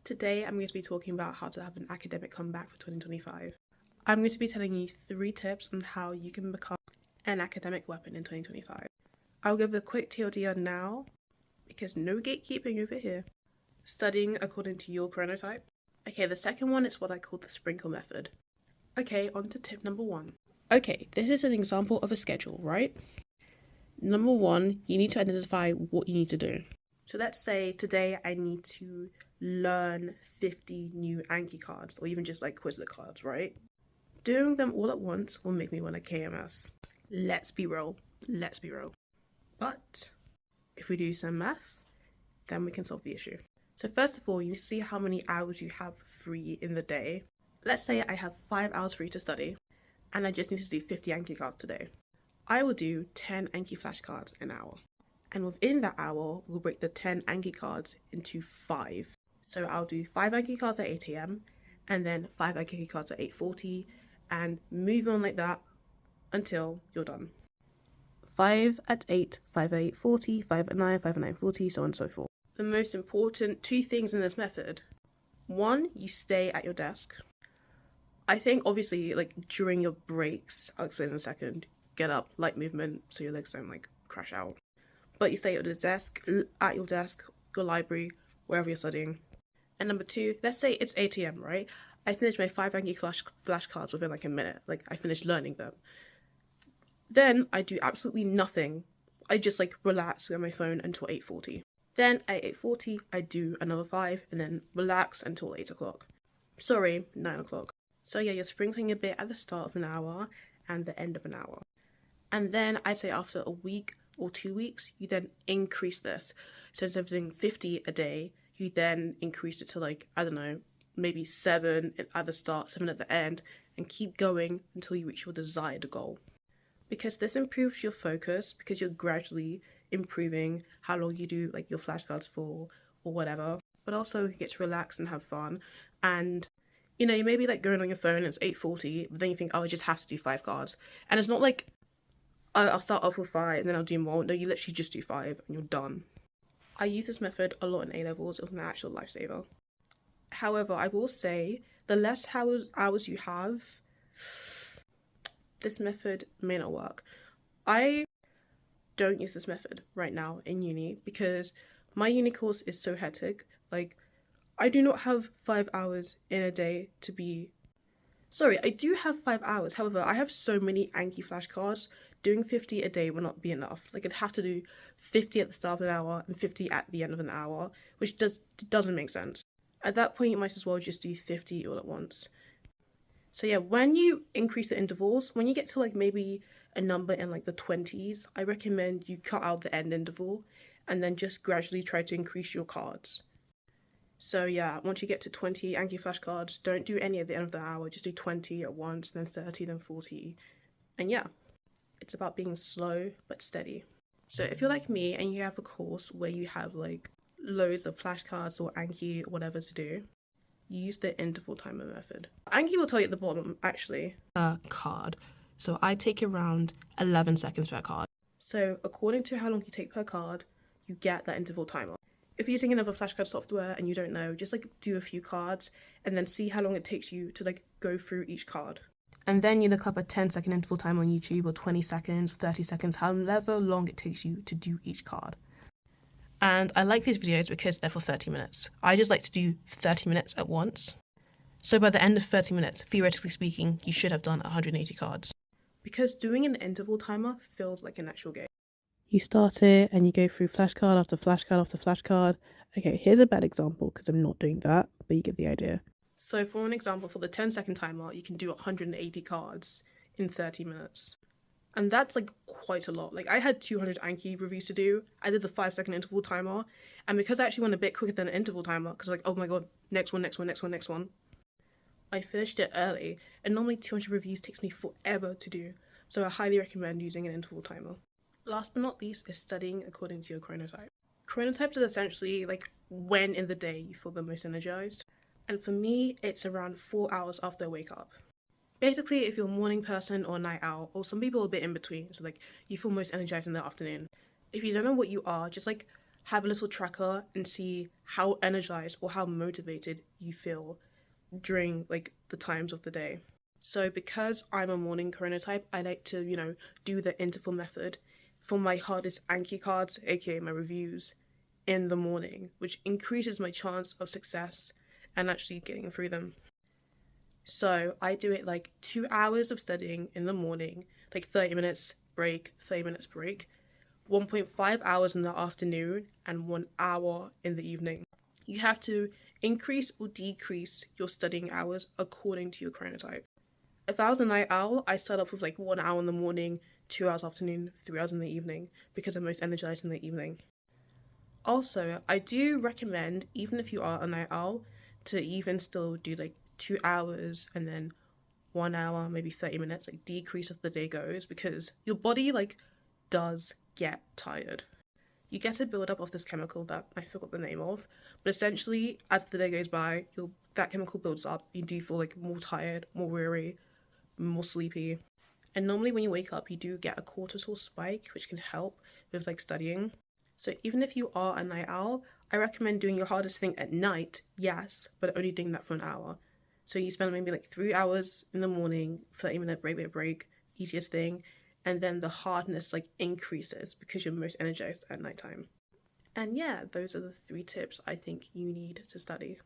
Today, I'm going to be talking about how to have an academic comeback for 2025. I'm going to be telling you 3 tips on how you can become an academic weapon in 2025. I'll give a quick TLDR now, because no gatekeeping over here. Studying according to your chronotype. Okay, the second one is what I call the sprinkle method. Okay, on to tip number 1. Okay, this is an example of a schedule, right? Number 1, you need to identify what you need to do. So let's say today I need to learn 50 new Anki cards, or even just like Quizlet cards, right? Doing them all at once will make me want a KMS. Let's be real. But if we do some math, then we can solve the issue. So first of all, you need to see how many hours you have free in the day. Let's say I have 5 hours free to study, and I just need to do 50 Anki cards today. I will do 10 Anki flashcards an hour. And within that hour, we'll break the 10 Anki cards into 5. So I'll do 5 Anki cards at 8 a.m. and then 5 Anki cards at 8:40, and move on like that until you're done. 5 at 8, 5 at 8:40, 5 at 9, 5 at 9:40, so on and so forth. The most important 2 things in this method. 1, you stay at your desk. I think obviously like during your breaks, I'll explain in a second, get up, light movement so your legs don't like crash out. But you stay at your desk, your library, wherever you're studying. And number 2, let's say it's 8 a.m, right? I finished my 5 Anki flashcards within like a minute. Like I finished learning them. Then I do absolutely nothing. I just like relax on my phone until 8:40. Then at 8:40, I do another 5 and then relax until 8 o'clock. Sorry, 9 o'clock. So yeah, you're sprinkling a bit at the start of an hour and the end of an hour. And then I'd say after a week or 2 weeks, you then increase this. So instead of doing 50 a day, you then increase it to like, I don't know, maybe 7 at the start, 7 at the end, and keep going until you reach your desired goal. Because this improves your focus, because you're gradually improving how long you do like your flashcards for or whatever. But also you get to relax and have fun. And you know, you may be like going on your phone and it's 8:40, but then you think, oh, I just have to do 5 cards. And it's not like I'll start off with 5 and then I'll do more. No, you literally just do 5 and you're done. I use this method a lot in A-levels. It was an actual lifesaver. However, I will say the less hours you have, this method may not work. I don't use this method right now in uni because my uni course is so hectic. Like, I do not have 5 hours in a day to be... Sorry, I do have 5 hours. However, I have so many Anki flashcards. Doing 50 a day will not be enough. Like, I'd have to do 50 at the start of an hour and 50 at the end of an hour, which doesn't make sense. At that point, you might as well just do 50 all at once. So yeah, when you increase the intervals, when you get to like maybe a number in like the 20s, I recommend you cut out the end interval and then just gradually try to increase your cards. So yeah, once you get to 20 Anki flashcards, don't do any at the end of the hour, just do 20 at once, then 30, then 40. And yeah, it's about being slow but steady. So if you're like me and you have a course where you have like loads of flashcards or Anki or whatever to do, use the interval timer method. Anki will tell you at the bottom, actually, a card. So I take around 11 seconds per card. So according to how long you take per card, you get that interval timer. If you're using another flashcard software and you don't know, just like do a few cards and then see how long it takes you to like go through each card. And then you look up a 10-second interval timer on YouTube, or 20 seconds, 30 seconds, however long it takes you to do each card. And I like these videos because they're for 30 minutes. I just like to do 30 minutes at once. So by the end of 30 minutes, theoretically speaking, you should have done 180 cards. Because doing an interval timer feels like an actual game. You start it and you go through flashcard after flashcard after flashcard. Okay, here's a bad example because I'm not doing that, but you get the idea. So for an example, for the 10-second timer, you can do 180 cards in 30 minutes. And that's like quite a lot. Like I had 200 Anki reviews to do. I did the 5-second interval timer. And because I actually went a bit quicker than an interval timer, because like, oh my god, next one, I finished it early. And normally 200 reviews takes me forever to do. So I highly recommend using an interval timer. Last but not least is studying according to your chronotype. Chronotypes are essentially like when in the day you feel the most energized. And for me, it's around 4 hours after I wake up. Basically, if you're a morning person or a night owl, or some people are a bit in between, so like you feel most energized in the afternoon. If you don't know what you are, just like have a little tracker and see how energized or how motivated you feel during like the times of the day. So because I'm a morning chronotype, I like to, do the interval method for my hardest Anki cards, aka my reviews, in the morning, which increases my chance of success and actually getting through them. So I do it like 2 hours of studying in the morning, like 30 minutes break, 30 minutes break, 1.5 hours in the afternoon, and 1 hour in the evening. You have to increase or decrease your studying hours according to your chronotype. If I was a night owl, I start off with like 1 hour in the morning, 2 hours afternoon, 3 hours in the evening, because I'm most energized in the evening. Also, I do recommend, even if you are a night owl, to even still do like 2 hours and then 1 hour, maybe 30 minutes, like decrease as the day goes, because your body like does get tired. You get a buildup of this chemical that I forgot the name of, but essentially as the day goes by, that chemical builds up. You do feel like more tired, more weary, more sleepy. And normally when you wake up, you do get a cortisol spike, which can help with like studying. So even if you are a night owl, I recommend doing your hardest thing at night, yes, but only doing that for an hour. So you spend maybe like 3 hours in the morning, 30-minute break, easiest thing, and then the hardness like increases because you're most energized at nighttime. And yeah, those are the 3 tips I think you need to study.